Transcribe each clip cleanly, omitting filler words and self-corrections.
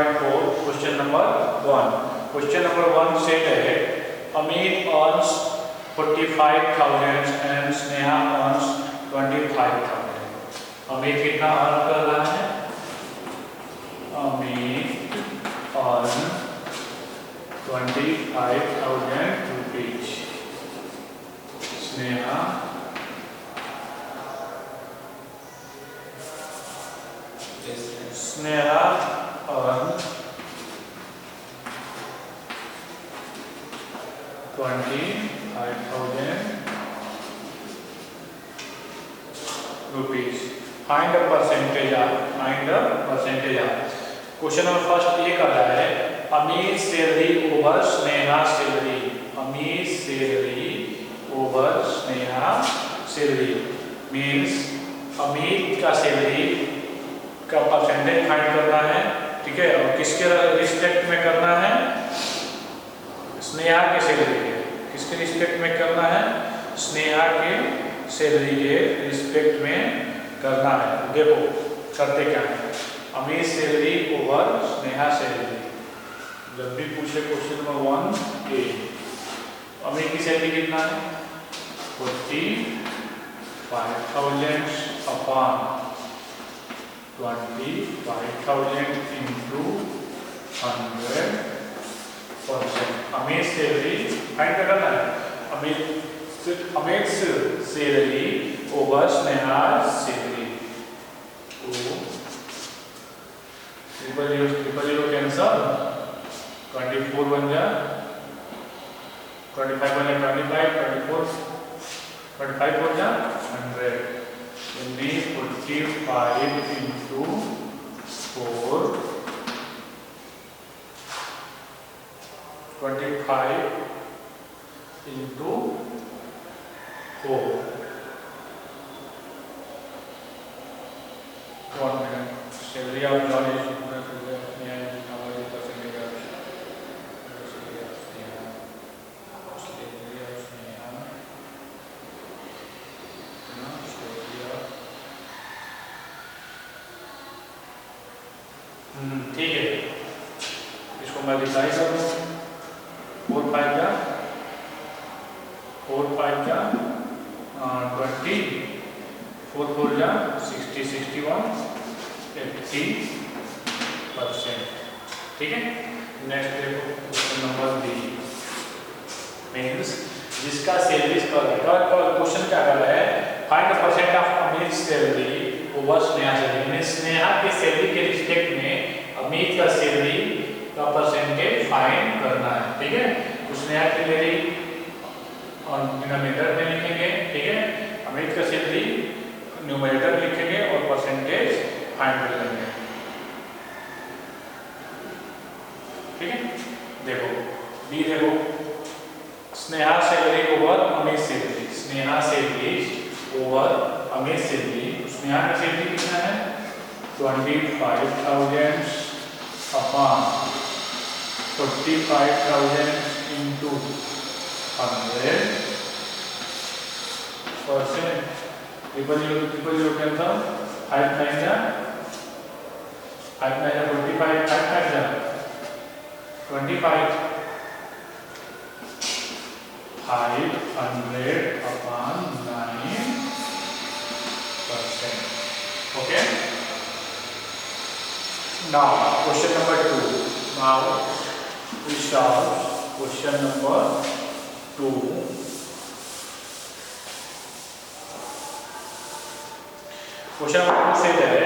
3.4 question number 1. Question number 1 से है Amit earns 45,000 and Sneha earns 25,000. Amit कितना अर्न कर रहा है? Amit earn 25,000 rupees. Sneha earn 25,000 rupees. Find the percentage of. Question number first ये कर रहा है Amit salary over Sneha salary. Amit salary over Sneha salary means Amit का सैलरी का परसेंटेज फाइंड करना है. ठीक है, और किसके रिस्पेक्ट में करना है? स्नेहा के सैलरी के. किसके रिस्पेक्ट में करना है? स्नेहा के सैलरी के रिस्पेक्ट में करना है. देखो करते क्या है. Amit salary over Sneha salary. जब भी पूछे क्वेश्चन नंबर 1 ए, अमित की सैलरी कितना है? 45,000 upon 25,000 into 100%. Amit salary find करना है. Amit salary over Sneha salary. Triple zero cancel. 24 बन जा. 25 बने 25. 25 हो जा 100. 45 into 4. 25 into 4. 1 minute. Salary of John is equal to the percentage of ठीक है, इसको मैं डिसाइड करूँ. 4 5 का 20. 4 4 जा 60 61 80%. ठीक है. नेक्स्ट देखो क्वेश्चन नंबर बी. मीन्स जिसका सैलरी क्वेश्चन क्या कर रहा है? Find the percent of Amit salary over Sneha salary. Means Sneha के सैलरी के रिस्पेक्ट में अमित का सैलरी का परसेंटेज फाइंड करना है. ठीक है, तो स्नेहा की सैलरी डिनोमिनेटर में लिखेंगे. ठीक है, अमित का सैलरी न्यूमरेटर लिखेंगे और परसेंटेज फाइंड कर लेंगे. ठीक है, देखो बी. देखो Sneha salary over Amit salary. Sneha salary over Amit salary. Sneha की सैलरी कितना है? 25,000 upon 45,000 into 100%. Triple zero cancel. 5 9 जा 45. 5 5 जा 25. 500 upon 9%. Okay. Now question number 2. Now we solve question number 2. Question number 2 से है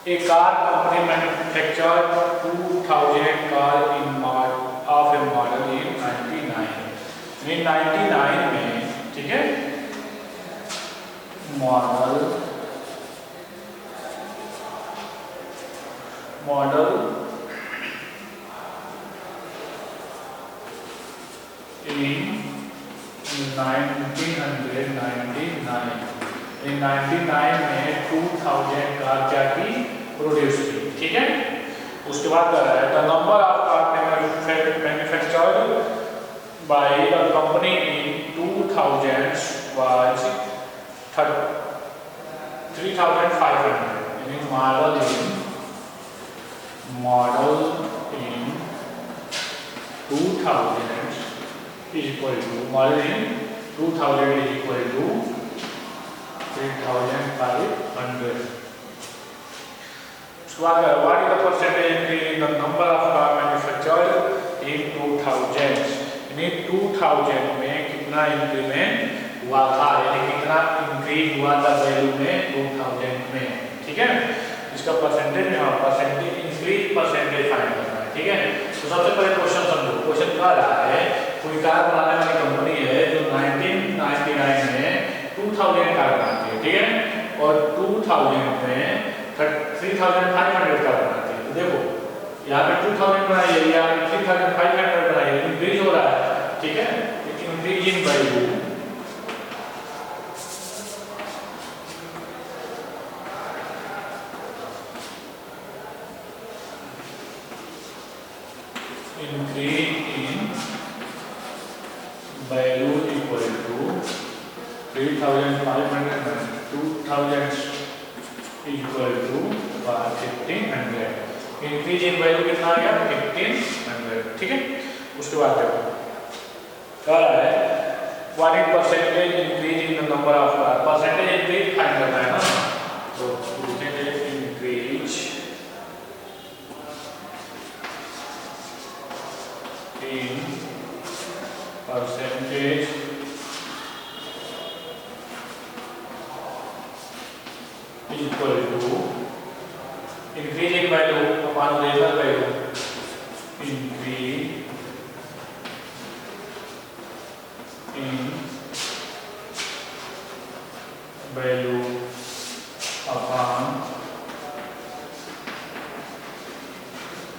a car company manufactured 2,000 car of a model in 99. in 99 में, ठीक है, मॉडल in 1999 में 2000 कार क्या की? प्रोड्यूस की. ठीक है, उसके बाद कर रहा है the number of car manufactured by the company in 2000 was 3,500. model in 2000 is equal to model in 2000 is equal to 3500. So what is the percentage increase in the number of car manufactured in 2000? यानी 2000 में कितना increment हुआ था, यानी कितना increase हुआ था value में 2000 में, ठीक है। इसका परसेंटेज में परसेंटेज इंक्रीज परसेंटेज फाइंड करना है, ठीक है। तो सबसे पहले क्वेश्चन समझो। क्वेश्चन कह रहा है कोई कार बनाने वाली कंपनी है जो 1999 में 2000 कार बनाती है, ठीक है, और 2000 में 3500 कार बनाती है। तो देखो यहाँ पे 2000 बनाई है, यहाँ पे 3500 बनाई है, इंक्रीज हो रहा है, ठीक है। Increase in value equal to 3500 minus 2000 equal to 1500। Increase in value कितना आ गया 1500, ठीक है। उसके बाद देखो क्या है, what is percentage increase in the number of car. Percentage increase find करना है ना, तो percentage increase in percentage equal to increase in value upon original value, increase in value upon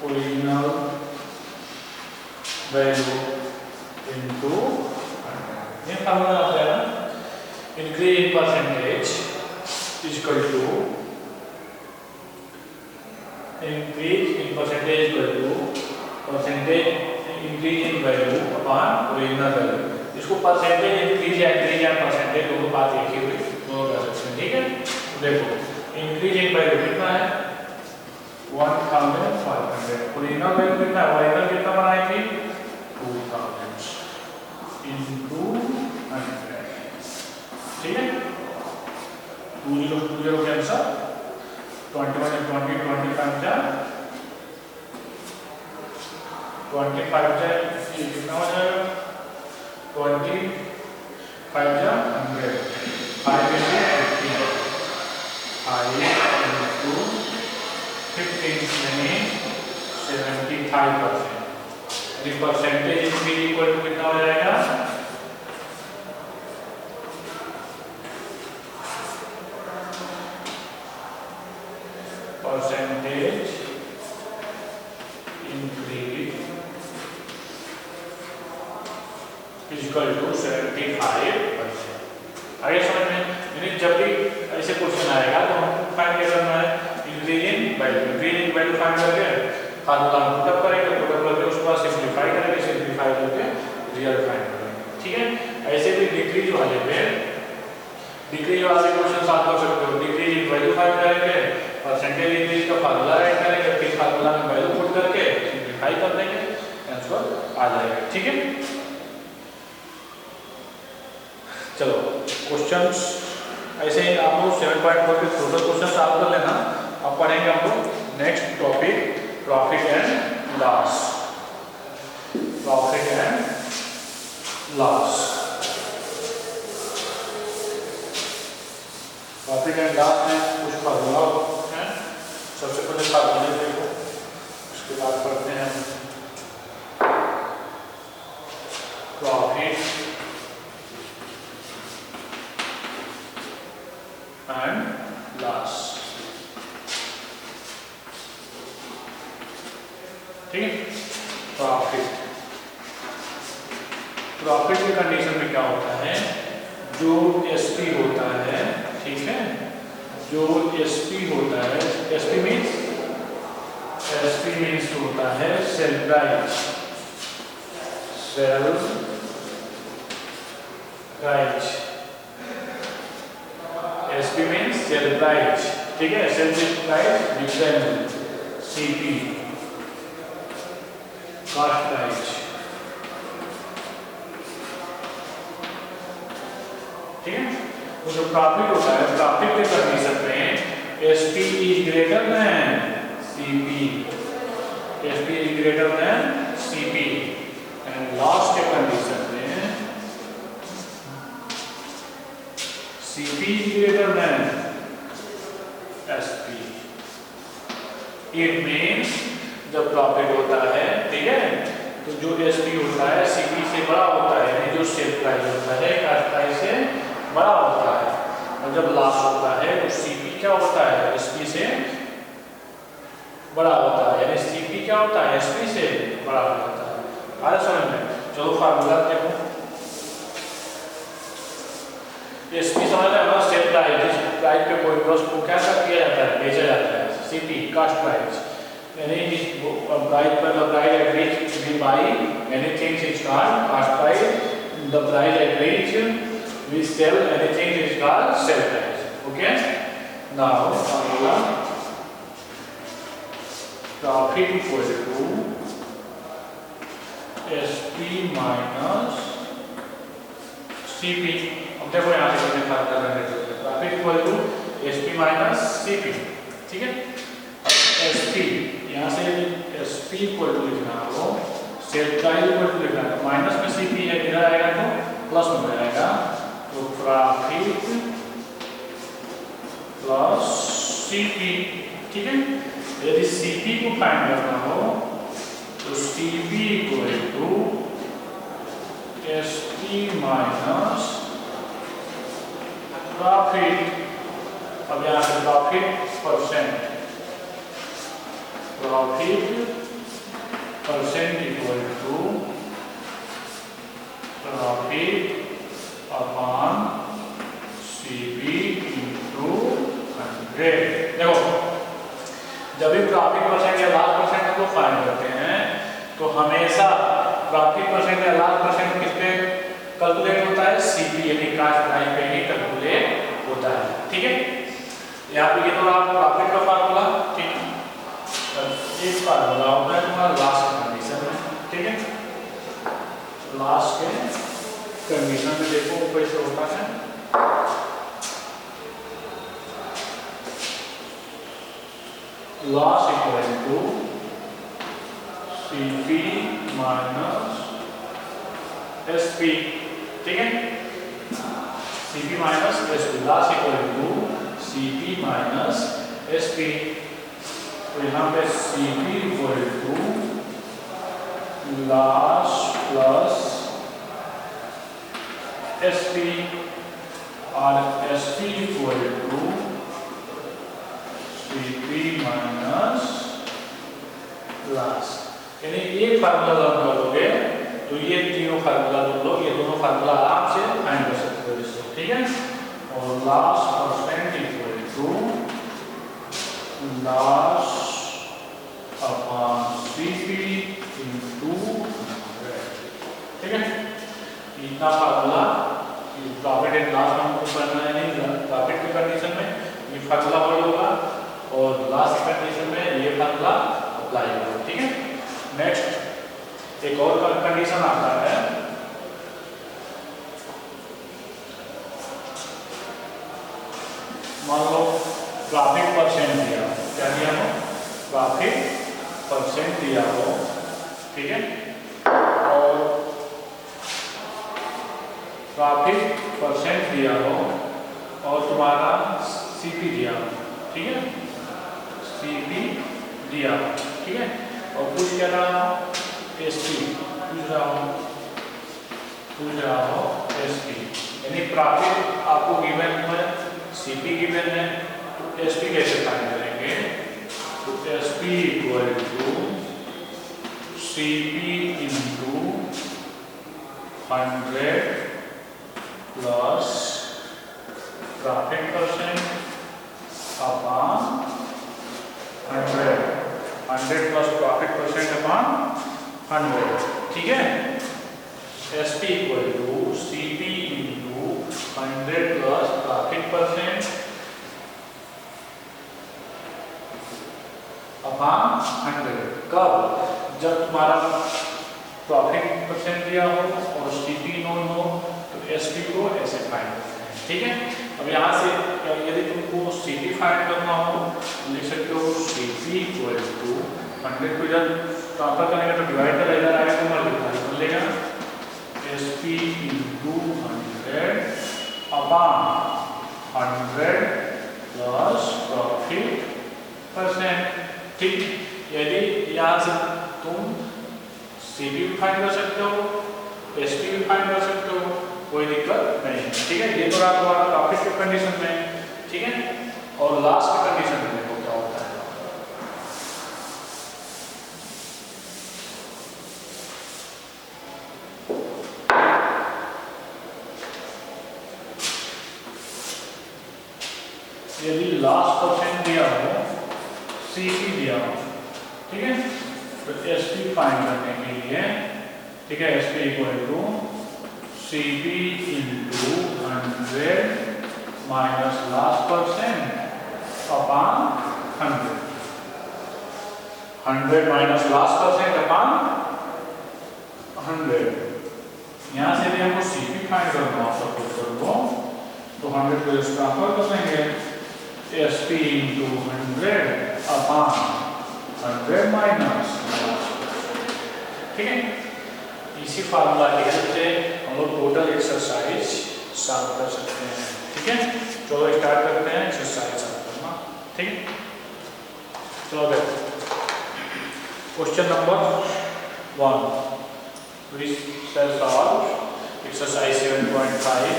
original value into 100। ये formula आता है ना, increase in percentage equal to increase in percentage equal to percentage increase in value upon original value. इसको percentage increase या percentage दोनों बात एक ही हुई, दोनों कर सकते हैं, ठीक है। तो देखो इंक्रीज इन वैल्यू कितना है 1500, ओरिजिनल वैल्यू कितना है, ओरिजिनल कितना बनाई थी 2000 into 100, ठीक है। 2020 के आंसर 21 and 20 25 जा 25 जा कितना हो जाएगा 25 जा 100, 5 into 15, 5 into 15 यानी 75%। परसेंटेज इंक्रीज इक्वल टू कितना हो जाएगा परसेंटेज इंक्रीज इक्वल टू 75%। आगे समझ में, यानी जब भी ऐसे क्वेश्चन आएगा तो हमको फाइंड क्या करना है, increase in value. Increase in value find करके फार्मूला पुटअप करेंगे, पुटअप करके उसके बाद सिंपलीफाई करेंगे, सिंपलीफाई करके रिजल्ट फाइंड करेंगे, ठीक है। ऐसे भी डिक्रीज वाले पे डिक्रीज वाले क्वेश्चन आप कर सकते हो। डिक्रीज इन वैल्यू फाइंड करेंगे, परसेंटेज इंक्रीज का फार्मूला राइट करेंगे, फिर फार्मूला में वैल्यू पुट करके सिंपलीफाई कर देंगे, आंसर आ जाएगा, ठीक है। चलो क्वेश्चंस ऐसे ही आप लोग 7.4 के टोटल क्वेश्चन सॉल्व कर लेना। अब पढ़ेंगे हम लोग next topic profit and loss. Profit and loss, profit and loss में कुछ फार्मूला है। सबसे पहले फार्मूले देखो, उसके बाद पढ़ते हैं प्रॉफिट एंड लॉस, ठीक है। प्रॉफिट की कंडीशन में क्या होता है, जो एसपी होता है, ठीक है, जो एसपी होता है, एसपी मीन्स होता है sale price, SP means sale price, ठीक है, sale price difference, CP cost price, ठीक है। तो जो प्रॉफिट होता है, प्रॉफिट के कंडीशन में SP is greater than CP, SP is greater than CP, and loss के कंडीशन में CP is greater than SP. It means जब प्रॉफिट होता है, ठीक है, तो जो एसपी होता है सीपी से बड़ा होता है, यानी जो सेल प्राइस होता है कॉस्ट प्राइस से बड़ा होता है, और जब लॉस होता है तो सीपी क्या होता है, एसपी से बड़ा होता है, यानी सीपी क्या होता है, एसपी से बड़ा होता है। आगे समझ में, चलो फार्मूला देखो। एसपी समझ रहे हो, सेल प्राइस, जिस प्राइस पे कोई वस्तु को क्या किया जाता है, बेचा जाता है, सीपी कॉस्ट प्राइस, यानी जिस प्राइस पर the price at which we buy anything is called cost price, the price at which we sell anything is called sell price. Okay, now formula profit equal to SP minus CP। अब देखो यहाँ से कितने formula generate होते हैं, profit equal to SP minus CP, ठीक है। SP यहाँ से SP इक्वल टू लिखना हो, सेल प्राइस इक्वल टू लिखना है, माइनस में CP है, इधर आएगा तो प्लस में आएगा, तो प्रॉफिट प्लस सीपी, ठीक है। यदि सीपी को फाइंड करना हो तो CP equal to SP minus profit. अब यहाँ पे profit percent equal to profit upon CP into 100। देखो जब भी प्रॉफिट परसेंट या लॉस परसेंट को फाइंड करते हैं तो हमेशा प्रॉफिट परसेंट या लॉस परसेंट किस पे कैलकुलेट होता है, सीपी यानी कॉस्ट प्राइस पे ही कैलकुलेट होता है, ठीक है। यहाँ पे ये तो आप प्रॉफिट का फार्मूला, ठीक है, एक फार्मूला होता है तुम्हारा लॉस कंडीशन में, ठीक है। लॉस के कंडीशन में देखो कैसे होता है, loss equal to CP minus SP, ठीक है, CP minus SP, loss equal to CP minus SP. तो यहाँ पे CP equal to loss plus SP और SP equal to CP minus loss, यानी एक फार्मूला लर्न कर लोगे तो ये तीनों फार्मूला तुम लोग, ये दोनों फार्मूला आराम से फाइंड कर सकते हो इससे, ठीक है। और loss percent equal to loss upon CP into 100, ठीक है। इतना फार्मूला प्रॉफिट एंड लॉस हमको करना है, नहीं प्रॉफिट की कंडीशन में ये फार्मूला वर्ड होगा और लॉस की कंडीशन में ये फार्मूला अप्लाई होगा, ठीक है। नेक्स्ट एक और कंडीशन आता है, मान लो प्रॉफिट परसेंट दिया हो, क्या दिया हो, प्रॉफिट परसेंट दिया हो, ठीक है, और प्रॉफिट परसेंट दिया हो और तुम्हारा सीपी दिया हो, ठीक है, सीपी दिया हो, ठीक है, और कुछ क्या रहा एसपी पूछ रहा हो एसपी, यानी प्रॉफिट आपको गिवन है, सीपी गिवन है, तो एसपी कैसे फाइंड करेंगे, तो SP equal to CP into 100 plus profit percent upon 100 plus profit percent upon 100, ठीक है। SP equal to CP into 100 plus profit percent upon 100। कब? जब तुम्हारा प्रॉफिट परसेंट दिया हो और सीपी नोन हो तो एसपी को ऐसे फाइंड करते हैं। ठीक है, अब यहाँ से यदि तुमको सीपी फाइंड करना हो लिख सकते हो सीपी इक्वल टू 100 को जब ट्रांसफर करेंगे तो डिवाइड का इधर आएगा तो मल्टीप्लाई कर लेगा SP into 100 upon 100 plus profit percent. ठीक, यदि यहाँ से तुम सीपी भी फाइंड कर सकते हो, एसपी भी फाइंड कर सकते हो, कोई दिक्कत नहीं। ठीक है, ये तो रहा तुम्हारा प्रॉफिट के कंडीशन में। ठीक है, और लास्ट के कंडीशन में देखो क्या होता है। यदि लास्ट परसेंट दिया हो, सीपी दिया हो, ठीक है, तो एसपी फाइंड करने के लिए, ठीक है, SP equal to CP into 100 minus last percent upon 100। 100 minus last percent upon 100। यहाँ से भी हमको सीपी फाइंड करना हो सपोज करो तो 100 को इस ट्रांसफर कर लेंगे एसपी इंटू 100 अपॉन 100 माइनस। ठीक है, इसी फार्मूला की हेल्प से हम लोग टोटल एक्सरसाइज सॉल्व कर सकते हैं। ठीक है, चलो स्टार्ट करते हैं एक्सरसाइज सॉल्व करना। ठीक है, चलो देखो question number 1, please solve exercise 7.5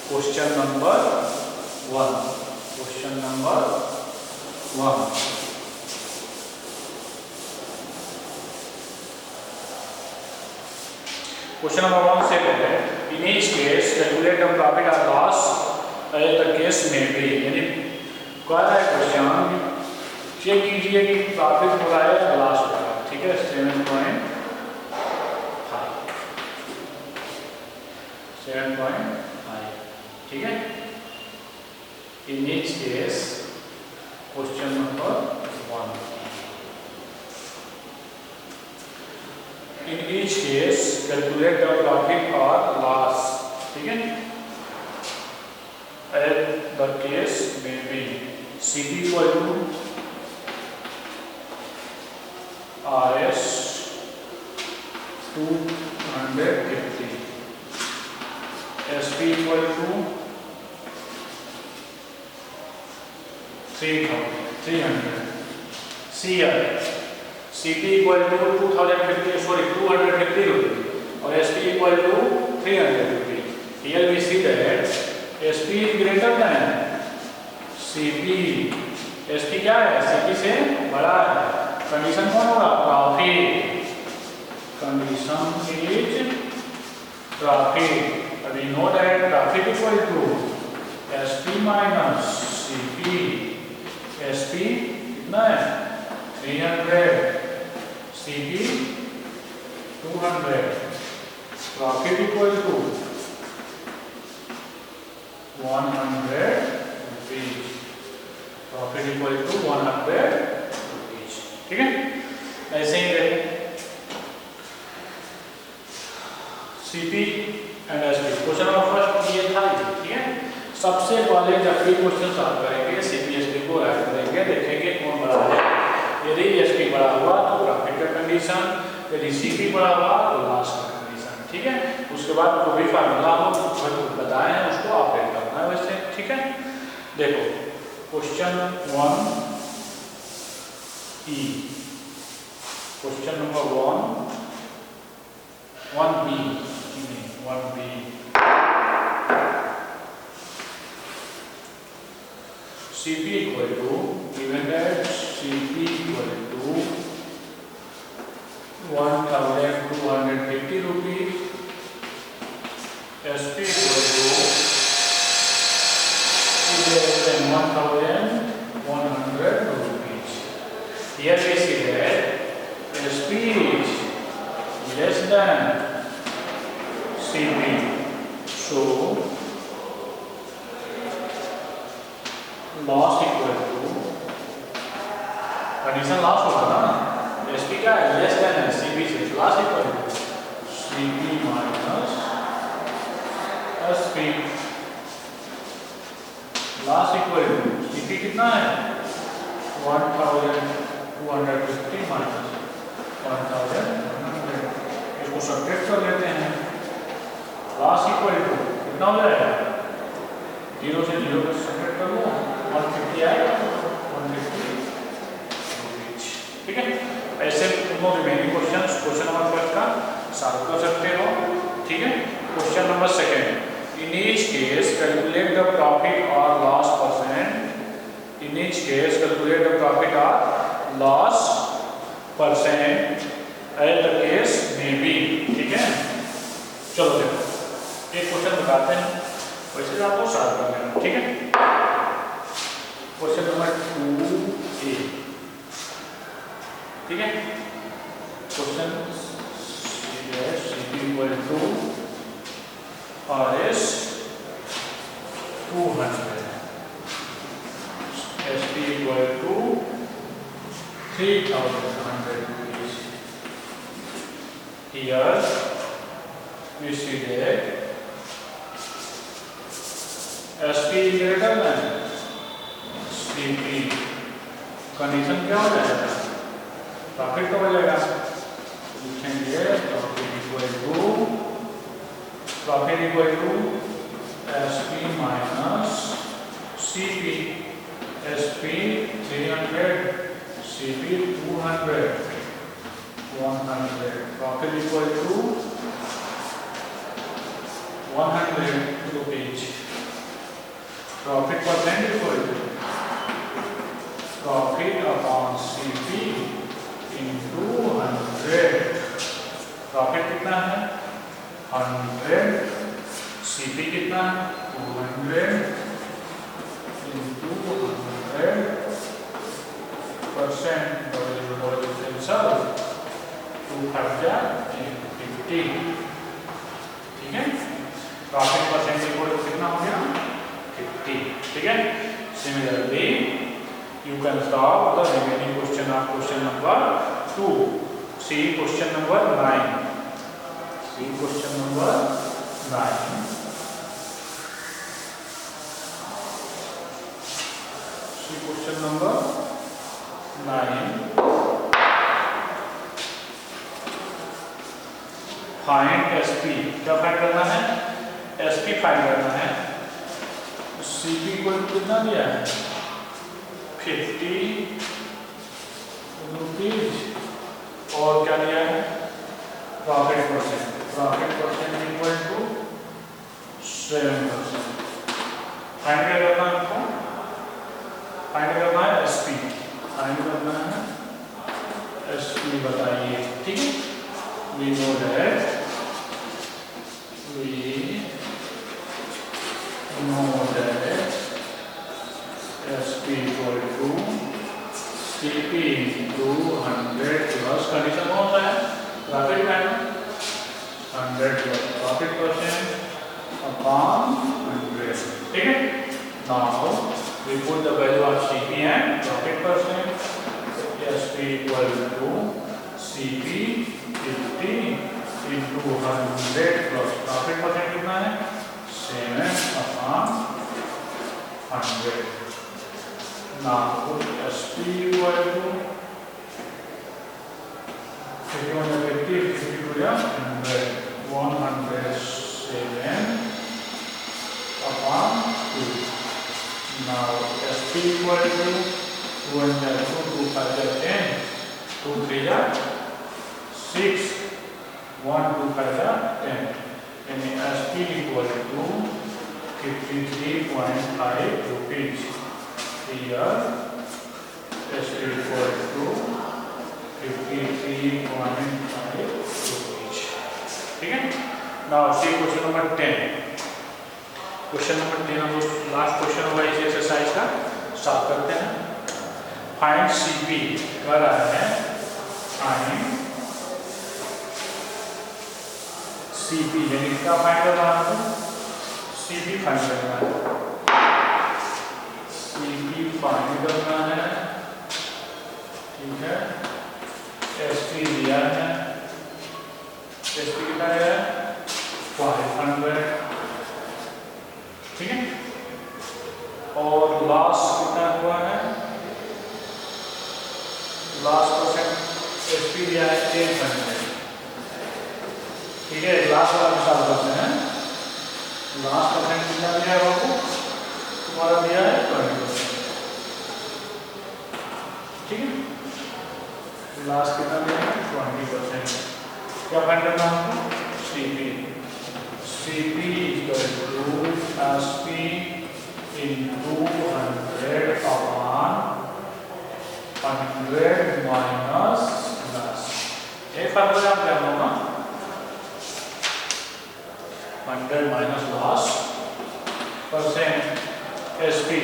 question number 1। Question number 1, question number 1 से है इन each case calculate the profit और लॉस एज द केस में बी। यानी कह रहा है क्वेश्चन चेक कीजिए कि प्रॉफिट हो रहा है या लॉस हो रहा है। ठीक है, 7.5। ठीक है, इन each case question number 1 in each case calculate the profit or loss। ठीक है, as the case may be CP equal to RS 250, SP equal to 300, CR CP equal to 250 रुपये और SP equal to 300 रुपये। Here we see that SP is greater than CP। SP क्या है? CP से बड़ा है। कंडीशन कौन होगा? Profit. Condition is profit. We know that profit equal to SP minus CP। SP कितना है? 300, CP 200, profit equal to 100 rupees. Profit equal to 100 rupees. ठीक है, ऐसे ही देखें CP and SP। Question number first ये था। ठीक है, सबसे पहले जब भी क्वेश्चन सॉल्व करेंगे CP SP को ऐड करेंगे, देखेंगे कौन बड़ा है। यदि SP बड़ा हुआ तो प्रॉफिट का कंडीशन, यदि CP बड़ा हुआ तो लॉस का कंडीशन। ठीक है, उसके बाद जो भी फार्मूला हो बताए हैं उसको ऑपरेट करना है वैसे। ठीक है, देखो question 1E, question number 1B CP equal to, given that CP equal to 1250 rupees, SP equal to 1100 rupees। Here we see that SP is less than CP, so loss equal to condition last होगा ना, S P क्या है, less than है C P से, last equal to C P minus S P, last equal to C P कितना है 1250 minus 1100, इसको subtract कर लेते हैं, लास्ट इक्वल टू कितना हो जाएगा, 0 से 0 का सब्ट्रैक्ट कर लो 150 आएगा, 150, ठीक है। ऐसे तुम रिमेनिंग क्वेश्चन नंबर फर्स्ट का सॉल्व कर सकते हो, ठीक है। Question number second, in each case calculate the profit और loss percent, in each case calculate the profit और loss percent as the case may be, ठीक है। चलो देखो एक क्वेश्चन बताते हैं, वैसे आपको सॉल्व कर लेना, ठीक है। क्वेश्चन नंबर 2A, ठीक है। Question equal to RS 200, SP equal to 3100 rupees. Here we see that SP greater than CP, condition क्या हो जाएगा, प्रॉफिट का बचेगा, लिखेंगे profit equal to SP minus CP, SP 300, CP 200, 100, profit equal to 100 rupees, profit percent equal to profit upon CP into 100, profit कितना है 100, CP कितना 200 into 100 percent, 2050, ठीक है। प्रॉफिट परसेंट इक्वल टू कितना हो गया 50, ठीक है। Similarly you can solve the remaining question of question number 2. See question number 9. See question number 9. See question number 9. Find SP. क्या फाइंड करना है, SP फाइंड करना है। CP को कितना दिया है 50 रुपीज, और क्या दिया है profit percent equal to 7%। Find करना है आपको, फाइंड करना है SP, फाइंड करना है SP, बताइए, ठीक है। we know that SP equal to CP into 100 plus condition कौन सा है, प्रॉफिट का है, 100 plus प्रॉफिट परसेंट अपॉन 100, ठीक है। Now we put the value of CP and profit percent. SP equal to CP 50 into 100 plus profit percent कितना है 7 upon 100. Now put SP equal to 50 to 100, 107 upon 2. Now SP equal to 2 and 2 5 10, 2 3 6, 1 2 5 10, and SP equal to 53.5 rupees. Here SP equal to 53.5 rupees. ठीक है। Now see question number 10. Question number 10 हम last question होगा इस exercise का, start करते हैं। Find CP कर रहा है, फाइंड CP यानी क्या फाइंड कर रहा है, CP फाइंड करना है, CP फाइंड करना है, ठीक ठीक है, एसपी दिया है, एसपी कितना है 500, ठीक है, और लास्ट कितना हुआ है, लास्ट परसेंट एसपी दिया है 800, ठीक है। लास्ट वाला मिसाल करते हैं, लास्ट परसेंट कितना दिया है आपको, तुम्हारा दिया है 20%, ठीक है, लास्ट कितना दिया है 20%। क्या फाइंड करना है आपको, CP, CP equal to SP into 100 upon 100 minus 10। एक फार्मूला आप क्या होगा, 100 minus last percent SP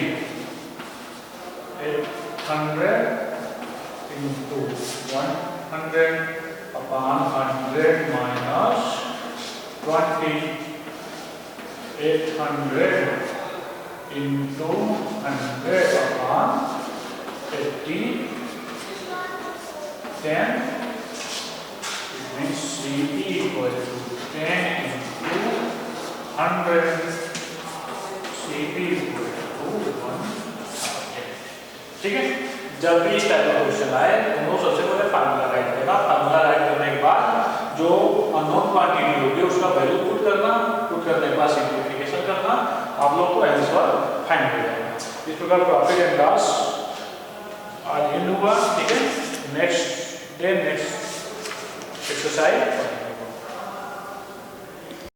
100 into 100 upon 100 minus 20, 800 into 100 upon 80, 10, it means CP equal to 10 into 100, CP equal to 1,000, ठीक है। जब भी इस टाइप का क्वेश्चन आए तो सबसे पहले फार्मूला राइट करना, फार्मूला राइट करने के बाद जो अननोन क्वांटिटी होगी उसका वैल्यू पुट करना, पुट करने के बाद सिंप्लीफिकेशन करना, आप लोग को आंसर फाइंड हो जाएगा। इस प्रकार टॉपिक एंड क्लास आज एंड हुआ, ठीक है। Next day next exercise